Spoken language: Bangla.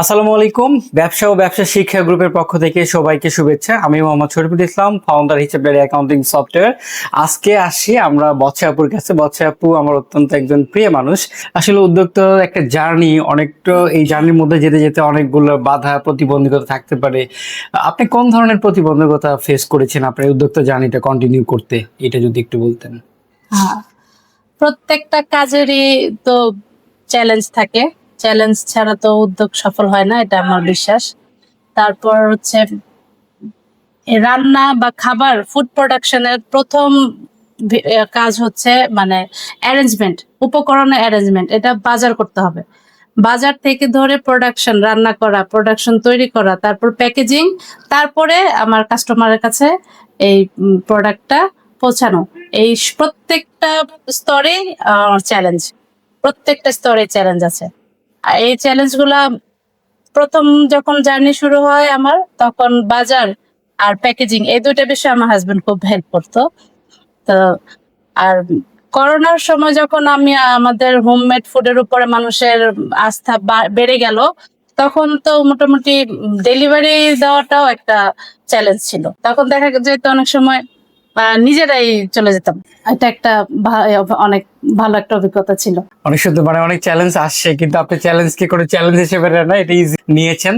আসসালামু আলাইকুম। ব্যবসা ও ব্যবসা শিক্ষা গ্রুপের পক্ষ থেকে সবাইকে শুভেচ্ছা। আমি মোহাম্মদ শরীফুল ইসলাম, ফাউন্ডার হিসেবে অ্যাকাউন্টিং সফটওয়্যার। আজকে আসি আমরা বৎসা আপুর কাছে। বৎসা আপু আমার অত্যন্ত একজন প্রিয় মানুষ। আসলে উদ্যোক্তার একটা জার্নি, অনেকটা এই জার্নির মধ্যে যেতে যেতে অনেকগুলো বাধা প্রতিবন্ধকতা থাকতে পারে। আপনি কোন ধরনের প্রতিবন্ধকতা ফেস করেছেন আপনার এই উদ্যোক্তা জার্নিটা কন্টিনিউ করতে, এটা যদি একটু বলতেন। হ্যাঁ, প্রত্যেকটা কাজেরই তো চ্যালেঞ্জ থাকে। চ্যালেঞ্জ ছাড়া তো উদ্যোগ সফল হয় না, এটা আমার বিশ্বাস। তারপর হচ্ছে এই রান্না বা খাবার ফুড প্রোডাকশনের প্রথম কাজ হচ্ছে মানে অ্যারেঞ্জমেন্ট, উপকরণের অ্যারেঞ্জমেন্ট। এটা বাজার করতে হবে। বাজার থেকে ধরে প্রোডাকশন, রান্না করা, প্রোডাকশন তৈরি করা, তারপর প্যাকেজিং, তারপরে আমার কাস্টমারের কাছে এই প্রোডাক্টটা পৌঁছানো। এই প্রত্যেকটা স্তরে চ্যালেঞ্জ, প্রত্যেকটা স্তরে চ্যালেঞ্জ আছে। আর এই চ্যালেঞ্জগুলা প্রথম যখন জার্নি শুরু হয় আমার, তখন বাজার আর প্যাকেজিং এই দুইটা বিষয়ে আমার হাজবেন্ড খুব হেল্প করতো। তো আর করোনার সময় যখন আমি আমাদের হোমমেড ফুডের উপরে মানুষের আস্থা বেড়ে গেল, তখন তো মোটামুটি ডেলিভারি দেওয়াটাও একটা চ্যালেঞ্জ ছিল। তখন দেখা যেত অনেক সময় নিজেরাই চলে যেতাম। এটা একটা অনেক ভালো একটা অভিজ্ঞতা ছিল। অনেক সুন্দর, মানে অনেক চ্যালেঞ্জ আসছে, কিন্তু আপনি চ্যালেঞ্জকে কোনো চ্যালেঞ্জ হিসেবে নেন না, এটা ইজি নিয়েছেন।